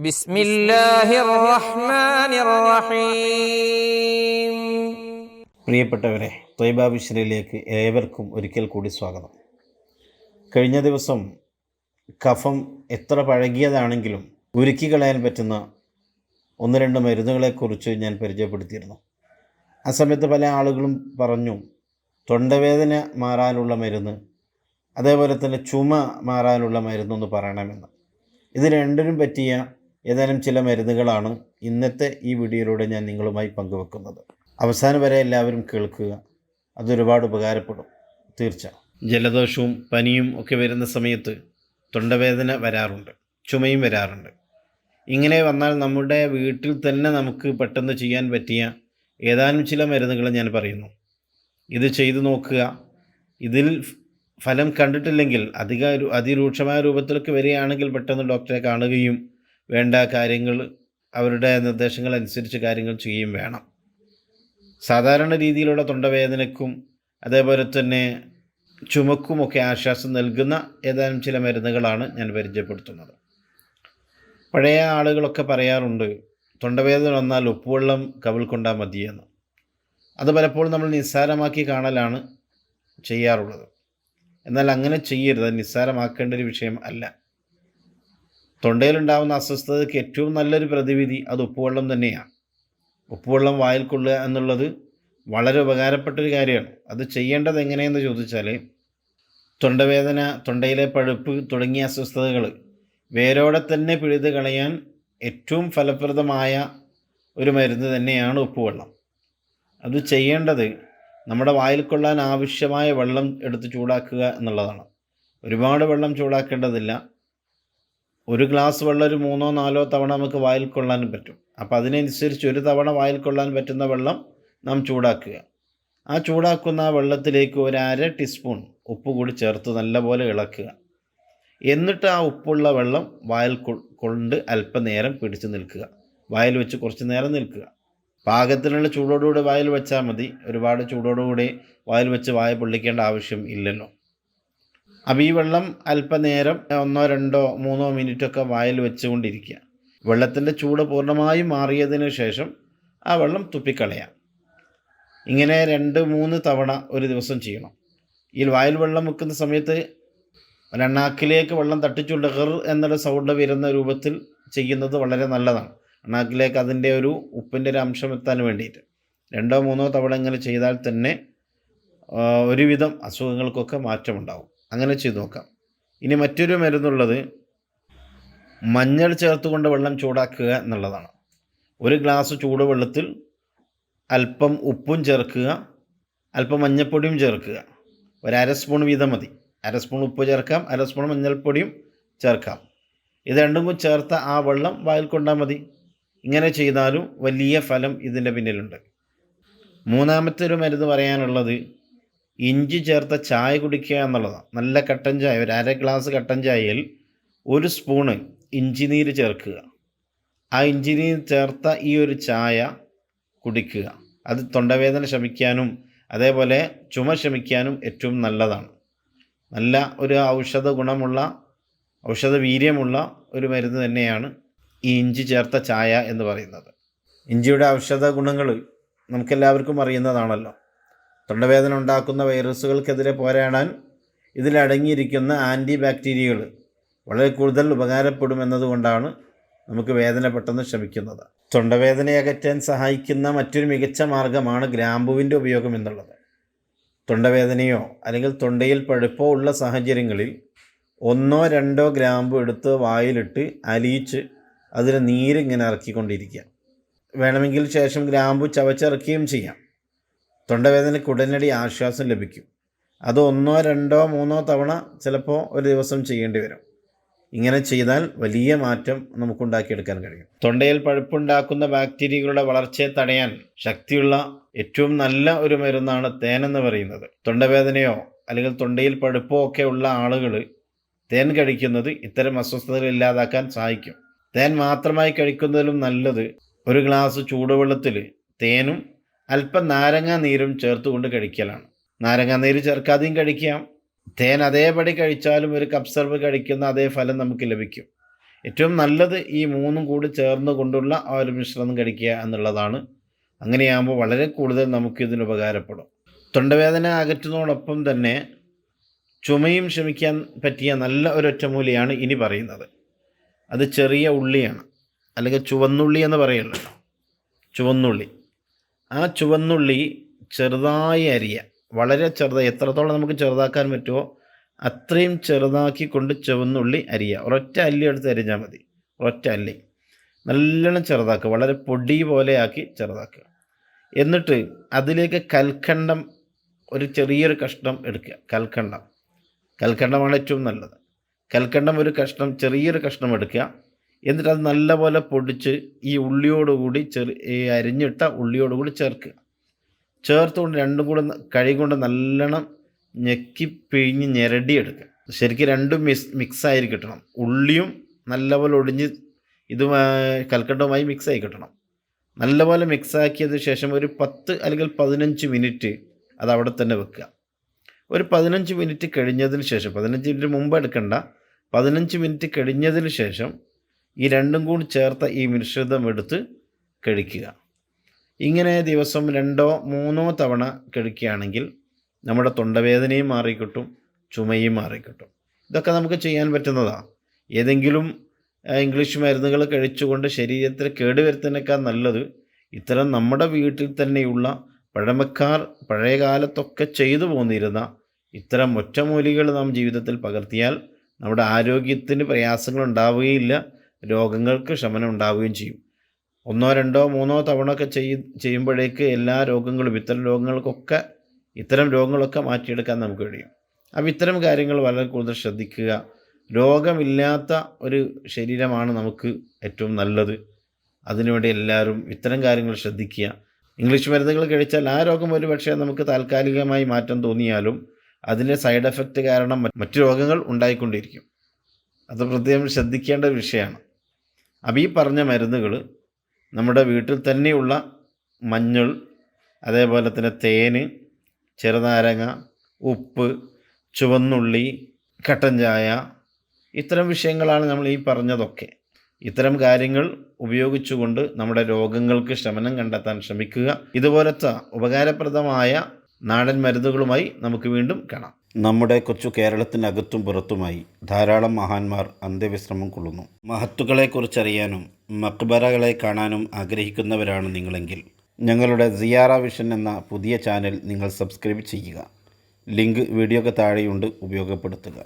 ബിസ്മില്ലാഹിർ റഹ്മാനിർ റഹീം. പ്രിയപ്പെട്ടവരെ, ത്വയ്ബ വിശ്രയിലേക്ക് ഏവർക്കും ഒരിക്കൽ കൂടി സ്വാഗതം. കഴിഞ്ഞ ദിവസം കഫം എത്ര പഴകിയതാണെങ്കിലും ഉരുക്കി കളയാൻ പറ്റുന്ന ഒന്ന് രണ്ട് മരുന്നുകളെക്കുറിച്ച് ഞാൻ പരിചയപ്പെടുത്തിയിരുന്നു. ആ സമയത്ത് പല ആളുകളും പറഞ്ഞു തൊണ്ടവേദന മാറാനുള്ള മരുന്ന്, അതേപോലെ തന്നെ ചുമ മാറാനുള്ള മരുന്നൊന്ന് പറയണമെന്ന്. ഇത് രണ്ടിനും പറ്റിയ ഏതാനും ചില മരുന്നുകളാണ് ഇന്നത്തെ ഈ വീഡിയോയിലൂടെ ഞാൻ നിങ്ങളുമായി പങ്കുവെക്കുന്നത്. അവസാനം വരെ എല്ലാവരും കേൾക്കുക, അതൊരുപാട് ഉപകാരപ്പെടും തീർച്ച. ജലദോഷവും പനിയും ഒക്കെ വരുന്ന സമയത്ത് തൊണ്ടവേദന വരാറുണ്ട്, ചുമയും വരാറുണ്ട്. ഇങ്ങനെ വന്നാൽ നമ്മുടെ വീട്ടിൽ തന്നെ നമുക്ക് പെട്ടെന്ന് ചെയ്യാൻ പറ്റിയ ഏതാനും ചില മരുന്നുകൾ ഞാൻ പറയുന്നു. ഇത് ചെയ്തു നോക്കുക. ഇതിൽ ഫലം കണ്ടിട്ടില്ലെങ്കിൽ അതിരൂക്ഷമായ രൂപത്തിലൊക്കെ വരികയാണെങ്കിൽ പെട്ടെന്ന് ഡോക്ടറെ കാണുകയും വേണ്ട കാര്യങ്ങൾ, അവരുടെ നിർദ്ദേശങ്ങൾ അനുസരിച്ച് കാര്യങ്ങൾ ചെയ്യുകയും വേണം. സാധാരണ രീതിയിലുള്ള തൊണ്ടവേദനയ്ക്കും അതേപോലെ തന്നെ ചുമക്കുമൊക്കെ ആശ്വാസം നൽകുന്ന ഏതാനും ചില മരുന്നുകളാണ് ഞാൻ പരിചയപ്പെടുത്തുന്നത്. പഴയ ആളുകളൊക്കെ പറയാറുണ്ട് തൊണ്ടവേദന വന്നാൽ ഉപ്പുവെള്ളം കവിൾ കൊണ്ടാൽ മതിയെന്ന്. അത് പലപ്പോഴും നമ്മൾ നിസ്സാരമാക്കി കാണലാണ് ചെയ്യാറുള്ളത്. എന്നാൽ അങ്ങനെ ചെയ്യരുത്, നിസ്സാരമാക്കേണ്ട ഒരു വിഷയം അല്ല. തൊണ്ടയിലുണ്ടാകുന്ന അസ്വസ്ഥതയ്ക്ക് ഏറ്റവും നല്ലൊരു പ്രതിവിധി അത് ഉപ്പുവെള്ളം തന്നെയാണ്. ഉപ്പുവെള്ളം വായിൽ കൊള്ളുക എന്നുള്ളത് വളരെ ഉപകാരപ്പെട്ടൊരു കാര്യമാണ്. അത് ചെയ്യേണ്ടത് എങ്ങനെയെന്ന് ചോദിച്ചാൽ, തൊണ്ടവേദന, തൊണ്ടയിലെ പഴുപ്പ് തുടങ്ങിയ അസ്വസ്ഥതകൾ വേരോടെ തന്നെ പിഴുത് കളയാൻ ഏറ്റവും ഫലപ്രദമായ ഒരു മരുന്ന് തന്നെയാണ് ഉപ്പുവെള്ളം. അത് ചെയ്യേണ്ടത് നമ്മുടെ വായിൽ കൊള്ളാൻ ആവശ്യമായ വെള്ളം എടുത്ത് ചൂടാക്കുക എന്നുള്ളതാണ്. ഒരുപാട് വെള്ളം ചൂടാക്കേണ്ടതില്ല. ഒരു ഗ്ലാസ് വെള്ളം ഒരു 3-4 തവണ നമുക്ക് വായിൽ കൊള്ളാനും പറ്റും. അപ്പോൾ അതിനനുസരിച്ച് ഒരു തവണ വായിൽ കൊള്ളാൻ പറ്റുന്ന വെള്ളം നാം ചൂടാക്കുക. ആ ചൂടാക്കുന്ന വെള്ളത്തിലേക്ക് ഒരു 1/2 ടീസ്പൂൺ ഉപ്പ് കൂടി ചേർത്ത് നല്ലപോലെ ഇളക്കുക. എന്നിട്ട് ആ ഉപ്പുള്ള വെള്ളം വായിൽ കൊണ്ട് അല്പനേരം പിടിച്ച് നിൽക്കുക. വായിൽ വെച്ച് കുറച്ച് നേരം നിൽക്കുക. പാകത്തിനുള്ള ചൂടോടുകൂടി വായിൽ വെച്ചാൽ മതി. ഒരുപാട് ചൂടോടുകൂടി വായിൽ വെച്ച് വായ പൊള്ളിക്കേണ്ട ആവശ്യം ഇല്ലല്ലോ. അപ്പോൾ ഈ വെള്ളം അല്പനേരം 1-2-3 മിനിറ്റൊക്കെ വായിൽ വെച്ചുകൊണ്ടിരിക്കുക. വെള്ളത്തിൻ്റെ ചൂട് പൂർണ്ണമായും മാറിയതിന് ശേഷം ആ വെള്ളം തുപ്പിക്കളയാം. ഇങ്ങനെ 2-3 തവണ ഒരു ദിവസം ചെയ്യണം. ഈ വായിൽ വെള്ളം വെക്കുന്ന സമയത്ത് അണ്ണാക്കിലേക്ക് വെള്ളം തട്ടിച്ചുകൊണ്ട് ഹർ എന്നുള്ള സൗണ്ട് വരുന്ന രൂപത്തിൽ ചെയ്യുന്നത് വളരെ നല്ലതാണ്. അണ്ണാക്കിലേക്ക് അതിൻ്റെ ഒരു ഉപ്പിൻ്റെ ഒരു അംശം എത്താൻ വേണ്ടിയിട്ട് 2-3 തവണ ഇങ്ങനെ ചെയ്താൽ തന്നെ ഒരുവിധം അസുഖങ്ങൾക്കൊക്കെ മാറ്റമുണ്ടാവും. അങ്ങനെ ചെയ്ത് നോക്കാം. ഇനി മറ്റൊരു മരുന്നുള്ളത് മഞ്ഞൾ ചേർത്തുകൊണ്ട് വെള്ളം ചൂടാക്കുക എന്നുള്ളതാണ്. ഒരു ഗ്ലാസ് ചൂടുവെള്ളത്തിൽ അല്പം ഉപ്പും ചേർക്കുക, അല്പം മഞ്ഞൾപ്പൊടിയും ചേർക്കുക. ഒരു 1/2 സ്പൂൺ വീതം മതി. 1/2 സ്പൂൺ ഉപ്പ് ചേർക്കാം, 1/2 സ്പൂൺ മഞ്ഞൾപ്പൊടിയും ചേർക്കാം. ഇത് രണ്ടും കൂടി ചേർത്ത ആ വെള്ളം വായിൽ കൊണ്ടാൽ മതി. ഇങ്ങനെ ചെയ്താലും വലിയ ഫലം ഇതിൻ്റെ പിന്നിലുണ്ട്. മൂന്നാമത്തെ ഒരു മരുന്ന് പറയാനുള്ളത് ഇഞ്ചി ചേർത്ത ചായ കുടിക്കുക എന്നുള്ളതാണ്. നല്ല കട്ടൻ ചായ, ഒരു 1/2 ഗ്ലാസ് കട്ടൻ ചായയിൽ 1 സ്പൂണ് ഇഞ്ചിനീര് ചേർക്കുക. ആ ഇഞ്ചിനീര് ചേർത്ത ഈ ഒരു ചായ കുടിക്കുക. അത് തൊണ്ടവേദന ശമിക്കാനും അതേപോലെ ചുമ ശമിക്കാനും ഏറ്റവും നല്ലതാണ്. നല്ല ഒരു ഔഷധ വീര്യമുള്ള ഒരു മരുന്ന് തന്നെയാണ് ഈ ഇഞ്ചി ചേർത്ത ചായ എന്ന് പറയുന്നത്. ഇഞ്ചിയുടെ ഔഷധ ഗുണങ്ങൾ നമുക്കെല്ലാവർക്കും അറിയുന്നതാണല്ലോ. തൊണ്ടവേദന ഉണ്ടാക്കുന്ന വൈറസുകൾക്കെതിരെ പോരാടാൻ ഇതിലടങ്ങിയിരിക്കുന്ന ആൻറ്റി ബാക്ടീരിയകൾ വളരെ കൂടുതൽ ഉപകാരപ്പെടുമെന്നതുകൊണ്ടാണ് നമുക്ക് വേദന പെട്ടെന്ന് ശമിക്കുന്നത്. തൊണ്ടവേദന അകറ്റാൻ സഹായിക്കുന്ന മറ്റൊരു മികച്ച മാർഗ്ഗമാണ് ഗ്രാമ്പുവിൻ്റെ ഉപയോഗം എന്നുള്ളത്. തൊണ്ടവേദനയോ അല്ലെങ്കിൽ തൊണ്ടയിൽ പഴുപ്പോ ഉള്ള സാഹചര്യങ്ങളിൽ 1-2 ഗ്രാമ്പ് എടുത്ത് വായിലിട്ട് അലിയിച്ച് അതിന് നീരിങ്ങനെ ഇറക്കിക്കൊണ്ടിരിക്കുക. വേണമെങ്കിൽ ശേഷം ഗ്രാമ്പു ചവച്ചിറക്കുകയും ചെയ്യാം. തൊണ്ടവേദനയ്ക്ക് ഉടനടി ആശ്വാസം ലഭിക്കും. അത് 1-2-3 തവണ ചിലപ്പോൾ ഒരു ദിവസം ചെയ്യേണ്ടി വരും. ഇങ്ങനെ ചെയ്താൽ വലിയ മാറ്റം നമുക്കുണ്ടാക്കിയെടുക്കാൻ കഴിയും. തൊണ്ടയിൽ പഴുപ്പുണ്ടാക്കുന്ന ബാക്ടീരിയകളുടെ വളർച്ചയെ തടയാൻ ശക്തിയുള്ള ഏറ്റവും നല്ല ഒരു മരുന്നാണ് തേൻ എന്ന് പറയുന്നത്. തൊണ്ടവേദനയോ അല്ലെങ്കിൽ തൊണ്ടയിൽ പഴുപ്പോ ഒക്കെ ഉള്ള ആളുകൾ തേൻ കഴിക്കുന്നത് ഇത്തരം അസ്വസ്ഥതകൾ ഇല്ലാതാക്കാൻ സഹായിക്കും. തേൻ മാത്രമായി കഴിക്കുന്നതിലും നല്ലത് ഒരു ഗ്ലാസ് ചൂടുവെള്ളത്തിൽ തേനും അല്പം നാരങ്ങാ നീരും ചേർത്തുകൊണ്ട് കഴിക്കലാണ്. നാരങ്ങാ നീര് ചേർക്കാതെയും കഴിക്കാം. തേൻ അതേപടി കഴിച്ചാലും ഒരു കപ്പ് സർവ് കഴിക്കുന്ന അതേ ഫലം നമുക്ക് ലഭിക്കും. ഏറ്റവും നല്ലത് ഈ മൂന്നും കൂടി ചേർന്ന് കൊണ്ടുള്ള ആ ഒരു മിശ്രണം കഴിക്കുക എന്നുള്ളതാണ്. അങ്ങനെയാകുമ്പോൾ വളരെ കൂടുതൽ നമുക്കിതിന് ഉപകാരപ്പെടും. തൊണ്ടവേദന അകറ്റുന്നതോടൊപ്പം തന്നെ ചുമയും ശമിക്കാൻ പറ്റിയ നല്ല ഒരു ഒറ്റമൂലിയാണ് ഇനി പറയുന്നത്. അത് ചെറിയ ഉള്ളിയാണ്, അല്ലെങ്കിൽ ചുവന്നുള്ളി എന്ന് പറയുള്ളൂ. ചുവന്നുള്ളി, ആ ചുവന്നുള്ളി ചെറുതായി അരിയുക, വളരെ ചെറുതായി, എത്രത്തോളം നമുക്ക് ചെറുതാക്കാൻ പറ്റുമോ അത്രയും ചെറുതാക്കിക്കൊണ്ട് ചുവന്നുള്ളി അരിയുക. ഒരൊറ്റ അല്ലി എടുത്ത് അരിഞ്ഞാൽ മതി. ഒരൊറ്റ അല്ലി നല്ലോണം ചെറുതാക്കുക, വളരെ പൊടി പോലെയാക്കി ചെറുതാക്കുക. എന്നിട്ട് അതിലേക്ക് കൽക്കണ്ടം ഒരു ചെറിയൊരു കഷ്ണം എടുക്കുക. കൽക്കണ്ടമാണ് ഏറ്റവും നല്ലത്. കൽക്കണ്ടം ഒരു കഷ്ണം, ചെറിയൊരു കഷ്ണം എടുക്കുക. എന്നിട്ട് അത് നല്ലപോലെ പൊടിച്ച് ഈ ഉള്ളിയോടുകൂടി ഈ അരിഞ്ഞിട്ട ഉള്ളിയോടുകൂടി ചേർക്കുക. ചേർത്തുകൊണ്ട് രണ്ടും കൂടെ കൈ കൊണ്ട് നല്ലോണം ഞെക്കി പിഴിഞ്ഞ് ഞെരടിയെടുക്കുക. ശരിക്കും രണ്ടും മിക്സായി കിട്ടണം. ഉള്ളിയും നല്ലപോലെ ഒടിഞ്ഞ് കൽക്കണ്ടവുമായി മിക്സായി കിട്ടണം. നല്ലപോലെ മിക്സാക്കിയതിന് ശേഷം ഒരു 10 അല്ലെങ്കിൽ 15 മിനിറ്റ് അത് അവിടെ തന്നെ വെക്കുക. ഒരു 15 മിനിറ്റ് കഴിഞ്ഞതിന് ശേഷം, 15 മിനിറ്റ് മുമ്പ് എടുക്കണ്ട, 15 മിനിറ്റ് കഴിഞ്ഞതിന് ശേഷം ഈ രണ്ടും കൂടി ചേർത്ത ഈ മിശ്രിതം എടുത്ത് കഴിക്കുക. ഇങ്ങനെ ദിവസം 2 3 തവണ കഴിക്കുകയാണെങ്കിൽ നമ്മുടെ തൊണ്ടവേദനയും മാറിക്കിട്ടും, ചുമയും മാറിക്കിട്ടും. ഇതൊക്കെ നമുക്ക് ചെയ്യാൻ പറ്റുന്നതാണ്. ഏതെങ്കിലും ഇംഗ്ലീഷ് മരുന്നുകൾ കഴിച്ചുകൊണ്ട് ശരീരത്തിൽ കേടുവരുത്തുന്നതിനേക്കാൾ നല്ലത് ഇത്തരം നമ്മുടെ വീട്ടിൽ തന്നെയുള്ള പഴമക്കാർ പഴയ കാലത്തൊക്കെ ചെയ്തു പോന്നിരുന്ന ഇത്തരം ഒറ്റമൂലികൾ നാം ജീവിതത്തിൽ പകർത്തിയാൽ നമ്മുടെ ആരോഗ്യത്തിന് പ്രയാസങ്ങൾ ഉണ്ടാവുകയില്ല, രോഗങ്ങൾക്ക് ശമനം ഉണ്ടാവുകയും ചെയ്യും. 1 2 3 തവണ ഒക്കെ ചെയ്യുമ്പോഴേക്ക് എല്ലാ രോഗങ്ങളും ഇത്തരം രോഗങ്ങളൊക്കെ മാറ്റിയെടുക്കാൻ നമുക്ക് കഴിയും. അപ്പോൾ ഇത്തരം കാര്യങ്ങൾ വളരെ കൂടുതൽ ശ്രദ്ധിക്കുക. രോഗമില്ലാത്ത ഒരു ശരീരമാണ് നമുക്ക് ഏറ്റവും നല്ലത്. അതിനുവേണ്ടി എല്ലാവരും ഇത്തരം കാര്യങ്ങൾ ശ്രദ്ധിക്കുക. ഇംഗ്ലീഷ് മരുന്നുകൾ കഴിച്ചാൽ ആ രോഗം ഒരു പക്ഷേ നമുക്ക് താൽക്കാലികമായി മാറ്റം തോന്നിയാലും അതിൻ്റെ സൈഡ് എഫക്റ്റ് കാരണം മറ്റു രോഗങ്ങൾ ഉണ്ടായിക്കൊണ്ടിരിക്കും. അത് പ്രത്യേകം ശ്രദ്ധിക്കേണ്ട ഒരു വിഷയമാണ്. അപ്പോൾ ഈ പറഞ്ഞ മരുന്നുകൾ നമ്മുടെ വീട്ടിൽ തന്നെയുള്ള മഞ്ഞൾ, അതേപോലെ തന്നെ തേന്, ചെറുനാരങ്ങ, ഉപ്പ്, ചുവന്നുള്ളി, കട്ടൻ ചായ, ഇത്തരം വിഷയങ്ങളാണ് നമ്മൾ ഈ പറഞ്ഞതൊക്കെ. ഇത്തരം കാര്യങ്ങൾ ഉപയോഗിച്ചുകൊണ്ട് നമ്മുടെ രോഗങ്ങൾക്ക് ശമനം കണ്ടെത്താൻ ശ്രമിക്കുക. ഇതുപോലത്തെ ഉപകാരപ്രദമായ നാടൻ മരുന്നുകളുമായി നമുക്ക് വീണ്ടും കാണാം. നമ്മുടെ കൊച്ചു കേരളത്തിനകത്തും പുറത്തുമായി ധാരാളം മഹാന്മാർ അന്ത്യവിശ്രമം കൊള്ളുന്നു. മഹത്തുക്കളെക്കുറിച്ചറിയാനും മക്ബറകളെ കാണാനും ആഗ്രഹിക്കുന്നവരാണ് നിങ്ങളെങ്കിൽ ഞങ്ങളുടെ സിയാറ വിഷൻ എന്ന പുതിയ ചാനൽ നിങ്ങൾ സബ്സ്ക്രൈബ് ചെയ്യുക. ലിങ്ക് വീഡിയോക്ക് താഴെയുണ്ട്, ഉപയോഗപ്പെടുത്തുക.